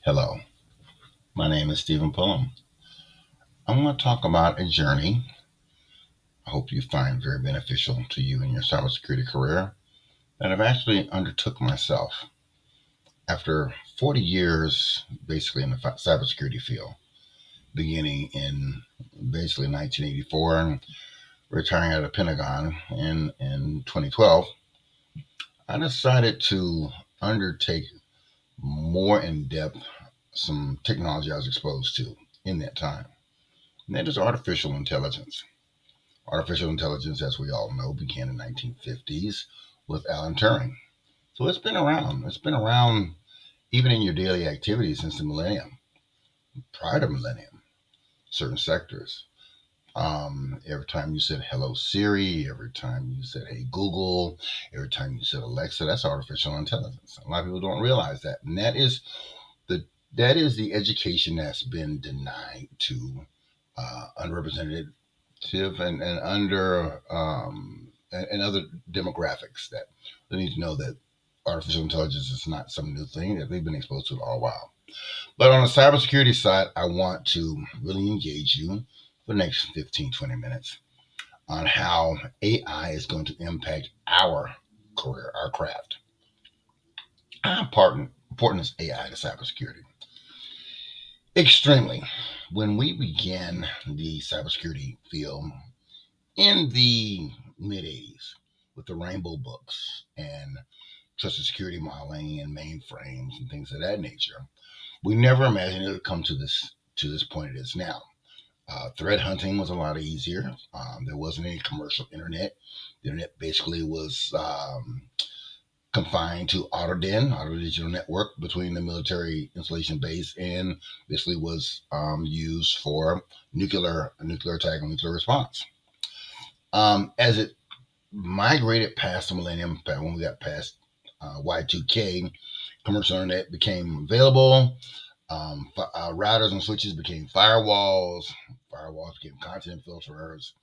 Hello, my name is Stephen Pullum. I'm going to talk about a journey I hope you find very beneficial to you in your cybersecurity career that I've actually undertook myself after 40 years basically in the cybersecurity field, beginning in basically 1984 and retiring at the Pentagon in 2012. I decided to undertake more in depth some technology I was exposed to in that time, and that is artificial intelligence. Artificial intelligence, as we all know, began in the 1950s with Alan Turing. So it's been around. It's been around even in your daily activities since the millennium, prior to millennium, certain sectors. Every time you said hello Siri, every time you said hey Google, every time you said Alexa, that's artificial intelligence. A lot of people don't realize that. And the that is the education that's been denied to unrepresented and under and other demographics that they need to know that artificial intelligence is not some new thing that they've been exposed to all a while. But on the cybersecurity side, I want to really engage you for the next 15, 20 minutes on how AI is going to impact our career, our craft. How important is AI to cybersecurity? Extremely. When we began the cybersecurity field in the mid 80s with the Rainbow books and trusted security modeling and mainframes and things of that nature, we never imagined it would come to this point it is now. Threat hunting was a lot easier. There wasn't any commercial internet. The internet basically was confined to Auto Digital Network between the military installation base, and basically was used for nuclear attack and nuclear response. As it migrated past the millennium, when we got past Y2K, commercial internet became available. Routers and switches became firewalls. Firewalls became content filters.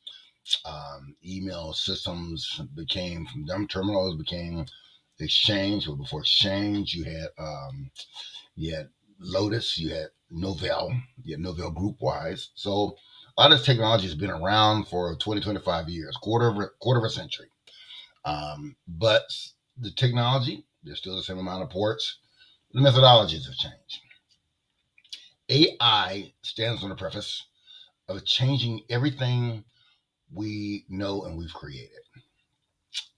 Email systems became from dumb terminals became Exchange. But before Exchange, you had Lotus, you had Novell GroupWise. So a lot of this technology has been around for 20, 25 years, quarter of a century. But the technology, there's still the same amount of ports. The methodologies have changed. AI stands on the preface of changing everything we know and we've created.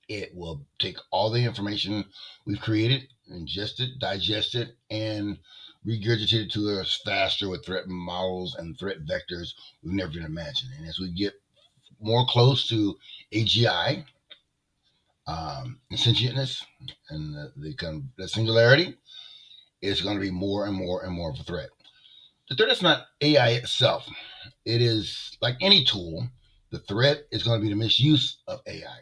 It will take all the information we've created, ingest it, digest it, and regurgitate it to us faster with threat models and threat vectors we've never even imagined. And as we get more close to AGI, sentientness, and the singularity, it's going to be more and more and more of a threat. The threat is not AI itself. It is like any tool. The threat is going to be the misuse of AI.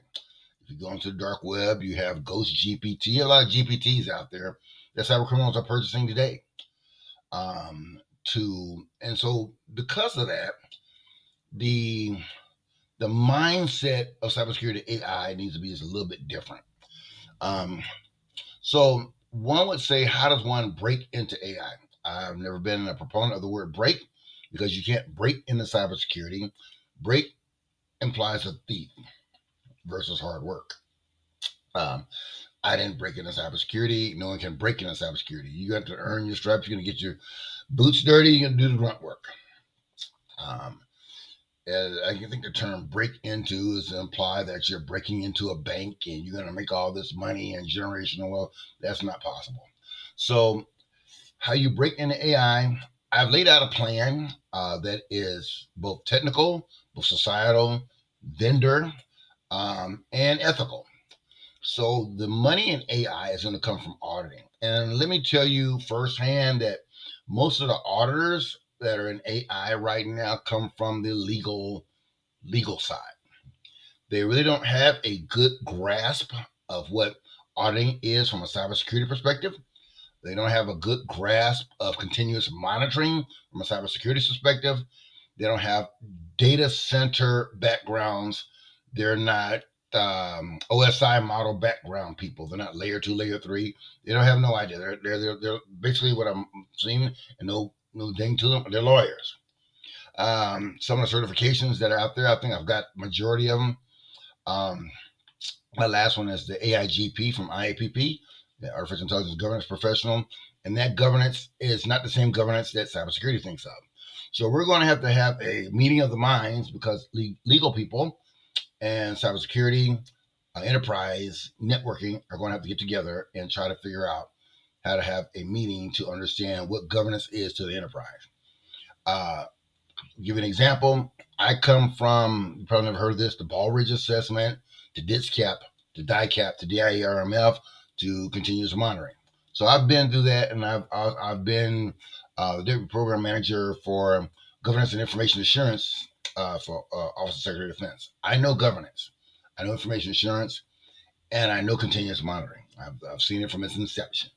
If you go into the dark web, you have Ghost GPT, a lot of GPTs out there that cyber criminals are purchasing today. And so because of that, the the mindset of cybersecurity AI needs to be just a little bit different. Um, so one would say, how does one break into AI? I've never been a proponent of the word break because you can't break into cybersecurity. Break implies a thief versus hard work. Um, I didn't break into cybersecurity. No one can break into cybersecurity. You got to earn your stripes. You're going to get your boots dirty. You're going to do the grunt work. Um, I think the term break into is to imply that you're breaking into a bank and you're going to make all this money and generational wealth. That's not possible. So, how you break into AI, I've laid out a plan that is both technical, both societal, vendor, and ethical. So the money in AI is going to come from auditing. And let me tell you firsthand that most of the auditors that are in AI right now come from the legal side. They really don't have a good grasp of what auditing is from a cybersecurity perspective. They don't have a good grasp of continuous monitoring from a cybersecurity perspective. They don't have data center backgrounds. They're not OSI model background people. They're not layer 2, layer 3. They don't have no idea. They're basically what I'm seeing, and no ding to them. They're lawyers. Some of the certifications that are out there, I think I've got majority of them. My last one is the AIGP from IAPP, the Artificial Intelligence Governance Professional, and that governance is not the same governance that cybersecurity thinks of. So we're going to have a meeting of the minds because legal people and cybersecurity, enterprise, networking are going to have to get together and try to figure out how to have a meeting to understand what governance is to the enterprise. Give an example. I come from, you probably never heard of this, the Baldrige assessment, to DITSCAP, to DICAP, to DIERMF, to continuous monitoring. So I've been through that, and I've been the deputy program manager for governance and information assurance for Office of Secretary of Defense. I know governance, I know information assurance, and I know continuous monitoring. I've seen it from its inception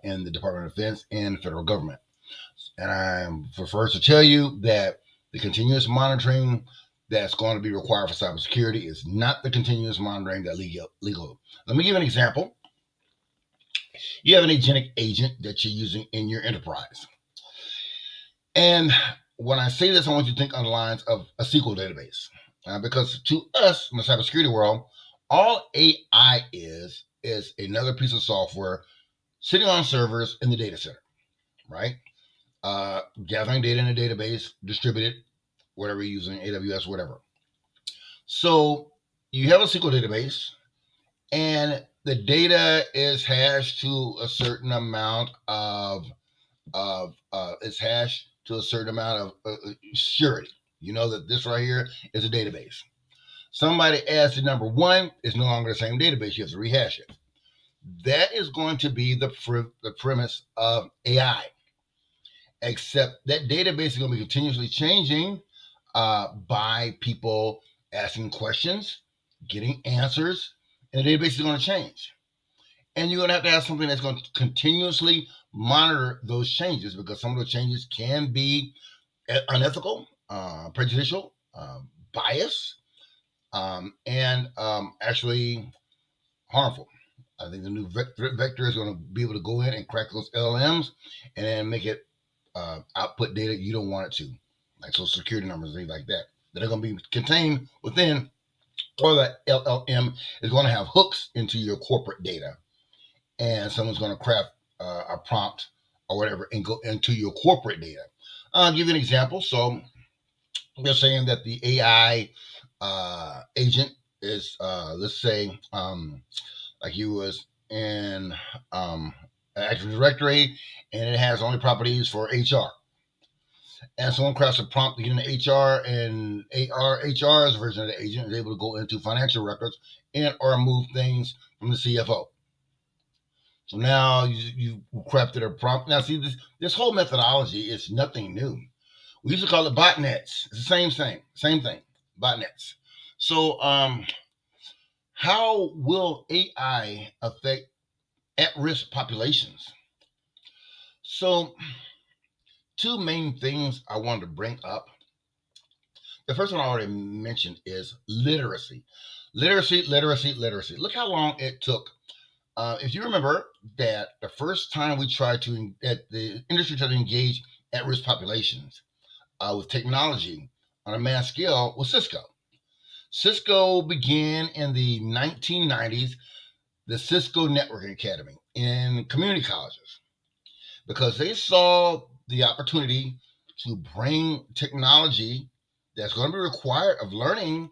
in the Department of Defense and the federal government. And I'm the first to tell you that the continuous monitoring that's going to be required for cybersecurity is not the continuous monitoring that legal. Let me give an example. You have an agentic agent that you're using in your enterprise. And when I say this, I want you to think on the lines of a SQL database. Because to us in the cybersecurity world, all AI is another piece of software sitting on servers in the data center, right? Gathering data in a database, distributed, whatever you're using, AWS, whatever. So you have a SQL database, and the data is hashed to a certain amount of it's hashed to a certain amount of surety. You know that this right here is a database. Somebody adds the number 1, it's no longer the same database. You have to rehash it. That is going to be the premise of AI. Except that database is going to be continuously changing by people asking questions, getting answers, and the database is going to change. And you're going to have something that's going to continuously monitor those changes, because some of those changes can be unethical, prejudicial, biased, and actually harmful. I think the new threat vector is going to be able to go in and crack those LLMs and then make it output data you don't want it to, like social security numbers and things like that are going to be contained within, or the LLM is going to have hooks into your corporate data, and someone's going to craft a prompt or whatever and go into your corporate data. I'll give you an example. So they're saying that the AI agent is, let's say, like you was in Active Directory, and it has only properties for HR. And someone crafts a prompt to get into HR, and HR's version of the agent is able to go into financial records and or move things from the CFO. So now you crafted a prompt. Now see, this whole methodology is nothing new. We used to call it botnets. It's the same thing, botnets. So how will AI affect at-risk populations? So 2 main things I wanted to bring up. The first one I already mentioned is literacy. Literacy. Look how long it took. If you remember that the first time that the industry tried to engage at-risk populations with technology on a mass scale was Cisco. Cisco began in the 1990s, the Cisco Networking Academy in community colleges, because they saw the opportunity to bring technology that's going to be required of learning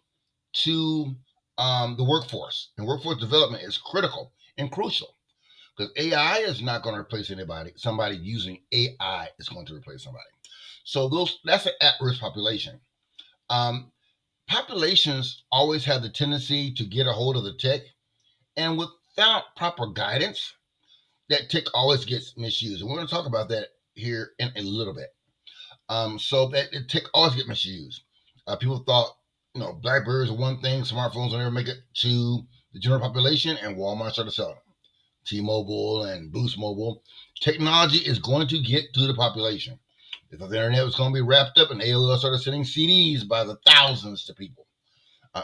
to the workforce. And workforce development is critical and crucial, because AI is not going to replace anybody. Somebody using AI is going to replace somebody. So that's an at-risk population. Populations always have the tendency to get a hold of the tech, and without proper guidance, that tech always gets misused. And we're going to talk about that here in a little bit. So that tech always gets misused. People thought, Blackberries are one thing, smartphones will never make it to the general population, and Walmart started selling T-Mobile and Boost Mobile. Technology is going to get to the population. If the internet was going to be wrapped up, and AOL started sending CDs by the thousands to people.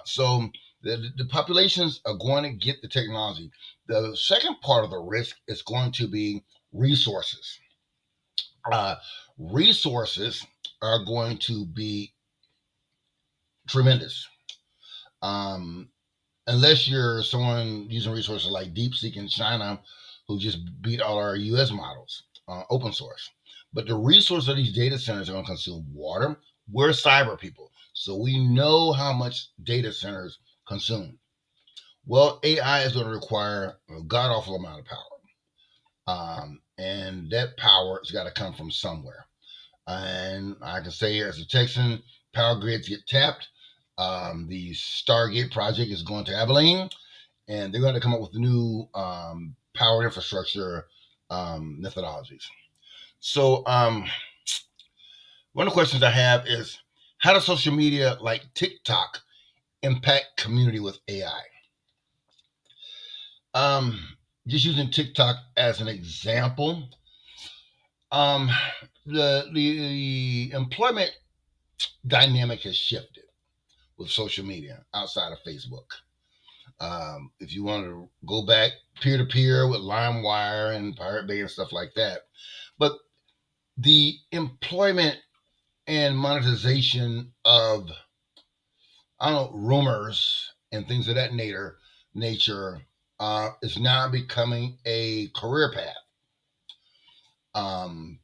So The populations are going to get the technology. The second part of the risk is going to be resources. Uh, Resources are going to be tremendous. Um, Unless you're someone using resources like DeepSeek in China, who just beat all our U.S. models, open source. But the resource of these data centers are going to consume water. We're cyber people, so we know how much data centers consume. Well, AI is going to require a god awful amount of power, and that power has got to come from somewhere. And I can say, as a Texan, power grids get tapped. The Stargate project is going to Abilene, and they're going to come up with new power infrastructure methodologies. So, one of the questions I have is, how does social media like TikTok impact community with AI? Just using TikTok as an example, um, the employment dynamic has shifted with social media outside of Facebook. If you want to go back peer to peer with LimeWire and Pirate Bay and stuff like that, but the employment and monetization of, I don't know, rumors and things of that nature is now becoming a career path. Um,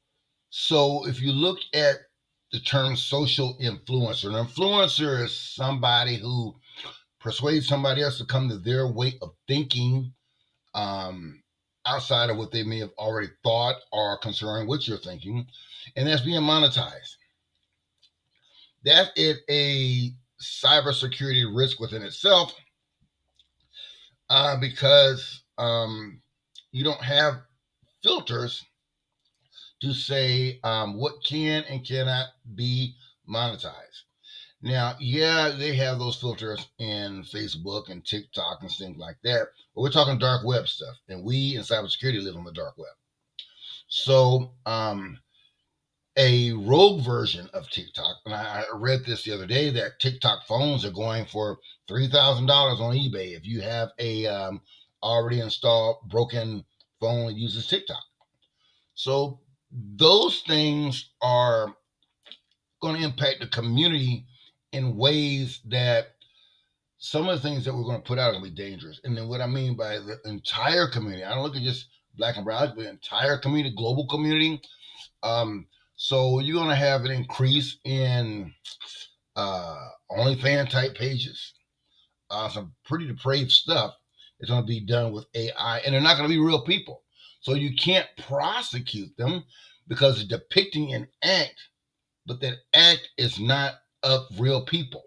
so if you look at the term social influencer, an influencer is somebody who persuades somebody else to come to their way of thinking, um, outside of what they may have already thought or concerning what you're thinking, and that's being monetized. That is a cybersecurity risk within itself, because you don't have filters to say what can and cannot be monetized. Now, yeah, they have those filters in Facebook and TikTok and things like that, but we're talking dark web stuff, and we in cybersecurity live on the dark web. So, a rogue version of TikTok, and I read this the other day that TikTok phones are going for $3,000 on eBay if you have a already installed broken phone that uses TikTok. So those things are going to impact the community in ways that some of the things that we're going to put out are going to be dangerous. And then what I mean by the entire community, I don't look at just black and brown, but the entire community, global community. Um, so you're going to have an increase in OnlyFans type pages, some pretty depraved stuff is going to be done with AI, and they're not going to be real people. So you can't prosecute them because it's depicting an act, but that act is not of real people.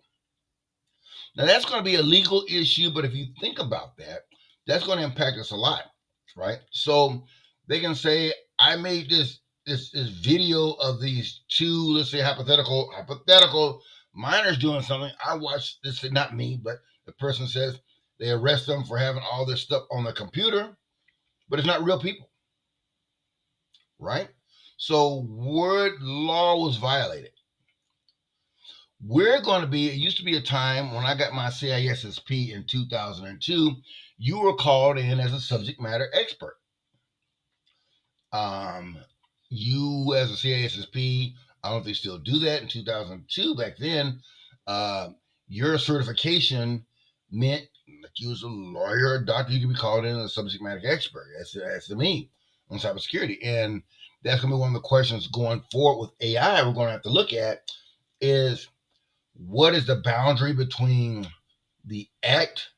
Now that's going to be a legal issue, but if you think about that, that's going to impact us a lot, right? So they can say, I made this video of these two, let's say hypothetical minors doing something. I watched this, not me, but the person says they arrest them for having all this stuff on the computer, but it's not real people, right? So what law was violated? We're going to be, it used to be a time when I got my CISSP in 2002, you were called in as a subject matter expert. Um, you as a CISSP, I don't know if they still do that in 2002. Back then, uh, your certification meant that you was a lawyer, a doctor, you could be called in as a subject matter expert. That's the me on cybersecurity. And that's going to be one of the questions going forward with AI we're going to have to look at is, what is the boundary between the act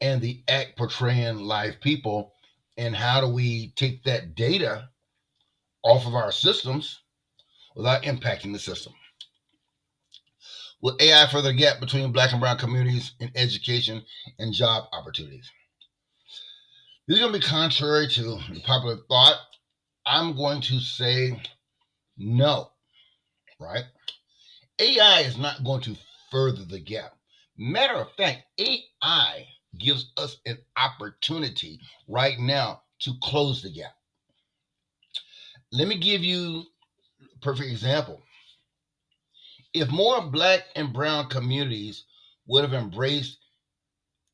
and the act portraying live people, and how do we take that data off of our systems without impacting the system? Will AI further the gap between black and brown communities in education and job opportunities? This is going to be contrary to the popular thought. I'm going to say no, right? AI is not going to further the gap. Matter of fact, AI gives us an opportunity right now to close the gap. Let me give you a perfect example. If more black and brown communities would have embraced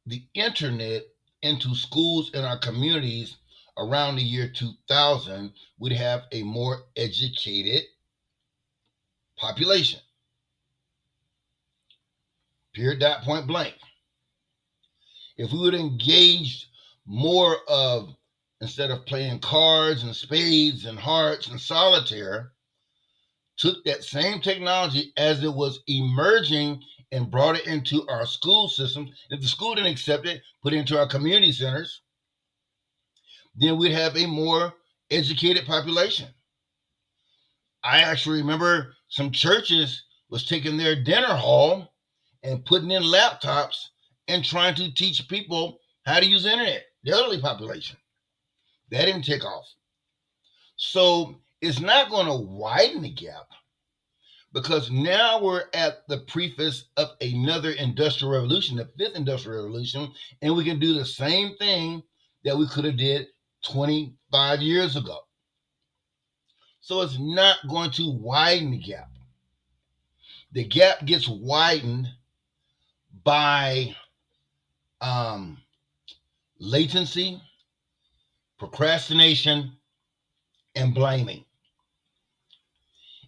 the internet into schools in our communities around the year 2000, we'd have a more educated population. Period. Dot point blank. If we would engage more of, instead of playing cards and spades and hearts and solitaire, took that same technology as it was emerging and brought it into our school systems. If the school didn't accept it, put it into our community centers, then we'd have a more educated population. I actually remember some churches was taking their dinner hall and putting in laptops and trying to teach people how to use the internet, the elderly population. That didn't take off. So it's not going to widen the gap, because now we're at the preface of another industrial revolution, the fifth industrial revolution, and we can do the same thing that we could have did 25 years ago. So it's not going to widen the gap. The gap gets widened by latency, procrastination, and blaming.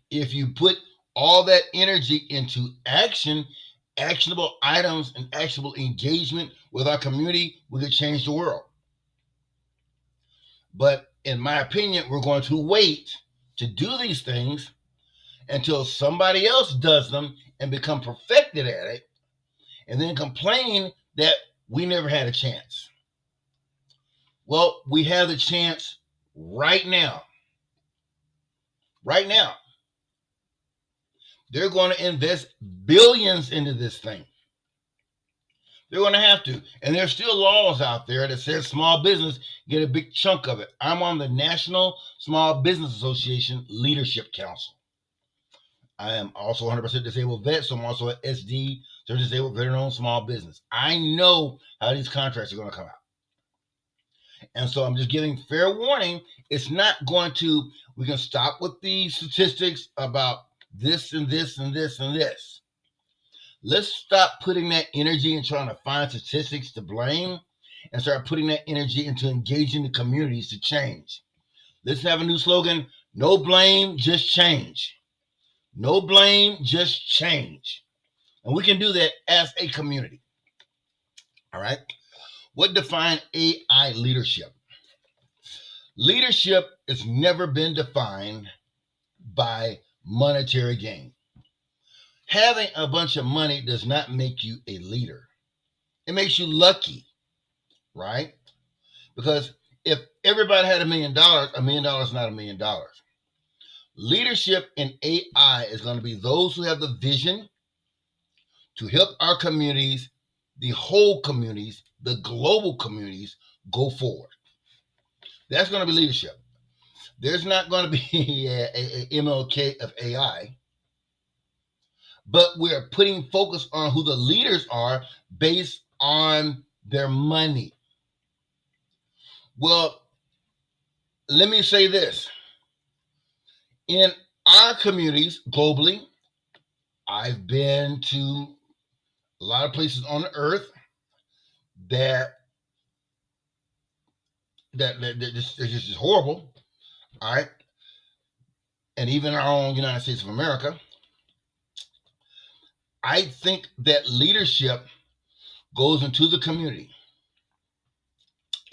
If you put all that energy into action, actionable items, and actionable engagement with our community, we could change the world. But in my opinion, we're going to wait to do these things until somebody else does them and become perfected at it, and then complain that we never had a chance. Well, we have the chance right now. Right now. They're going to invest billions into this thing. They're going to have to. And there's still laws out there that says small business get a big chunk of it. I'm on the National Small Business Association Leadership Council. I am also 100% disabled vet, so I'm also an SD, so disabled veteran-owned small business. I know how these contracts are going to come out. And so I'm just giving fair warning. It's not going to, we can stop with the statistics about this and this and this and this. Let's stop putting that energy in trying to find statistics to blame and start putting that energy into engaging the communities to change. Let's have a new slogan: no blame, just change. No blame, just change. And we can do that as a community. All right. What defines AI leadership? Leadership has never been defined by monetary gain. Having a bunch of money does not make you a leader. It makes you lucky, right? Because if everybody had $1 million, $1 million is not $1 million. Leadership in AI is going to be those who have the vision to help our communities, the whole communities, the global communities go forward. That's going to be leadership. There's not going to be a MLK of AI, but we're putting focus on who the leaders are based on their money. Well, let me say this. In our communities globally, I've been to a lot of places on the earth that just horrible. All right. And even our own United States of America. I think that leadership goes into the community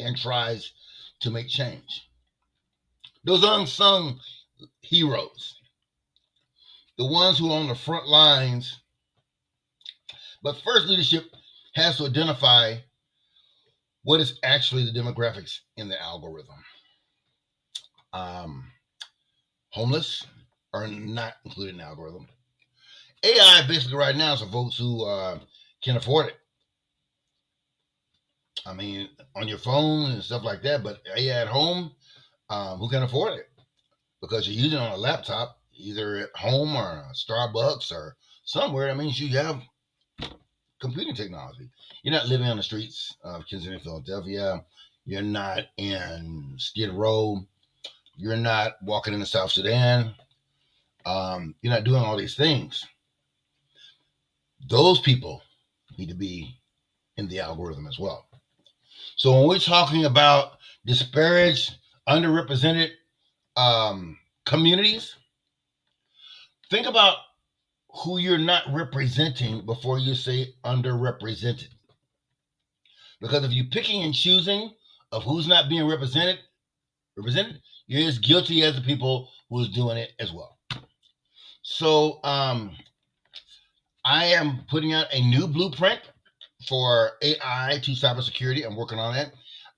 and tries to make change. Those unsung heroes, the ones who are on the front lines. But first, leadership has to identify what is actually the demographics in the algorithm. Homeless are not included in the algorithm. AI basically right now is for folks who can afford it. I mean, on your phone and stuff like that, but AI at home, who can afford it? Because you're using it on a laptop, either at home or a Starbucks or somewhere. That means you have computing technology. You're not living on the streets of Kensington, Philadelphia. You're not in Skid Row. You're not walking in the South Sudan. You're not doing all these things. Those people need to be in the algorithm as well. So when we're talking about disparaged, underrepresented communities, think about who you're not representing before you say underrepresented. Because if you're picking and choosing of who's not being represented, you're as guilty as the people who's doing it as well. So I am putting out a new blueprint for AI to cybersecurity. I'm working on it.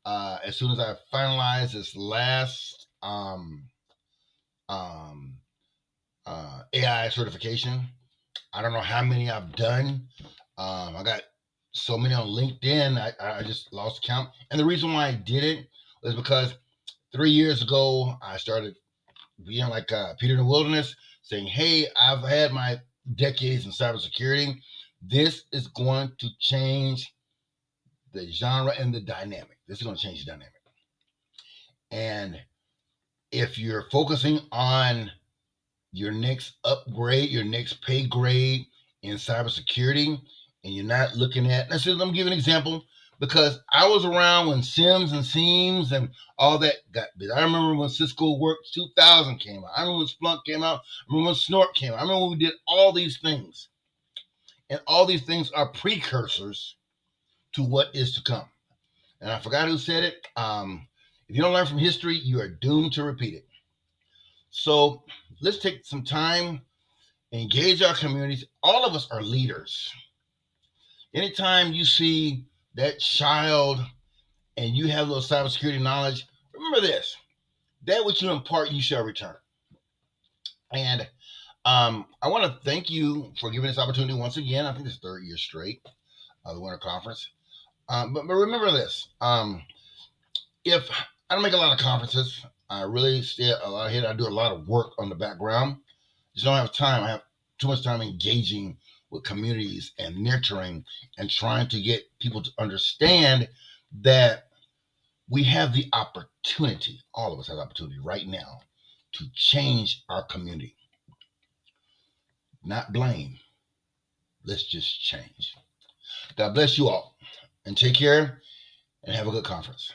As soon as I finalize this last AI certification, I don't know how many I've done. I got so many on LinkedIn, I just lost count. And the reason why I did it was because 3 years ago, I started being like Peter in the Wilderness, saying, hey, I've had my decades in cybersecurity. This is going to change the genre and the dynamic. This is going to change the dynamic. And if you're focusing on your next upgrade, your next pay grade in cybersecurity, and you're not looking at, let me give an example, because I was around when SIMs and SIEMs and all that got big. I remember when Cisco Works 2000 came out. I remember when Splunk came out. I remember when Snort came out. I remember when we did all these things. And all these things are precursors to what is to come. And I forgot who said it. If you don't learn from history, you are doomed to repeat it. So let's take some time, engage our communities. All of us are leaders. Anytime you see that child and you have a little cybersecurity knowledge, remember this: that which you impart, you shall return. And I want to thank you for giving this opportunity once again. I think it's the third year straight of the Winter Conference. But remember this: if I don't make a lot of conferences, I really stay a lot ahead. I do a lot of work on the background. Just don't have time. I have too much time engaging with communities and nurturing and trying to get people to understand that we have the opportunity, all of us have the opportunity right now to change our community. Not blame. Let's just change. God bless you all and take care and have a good conference.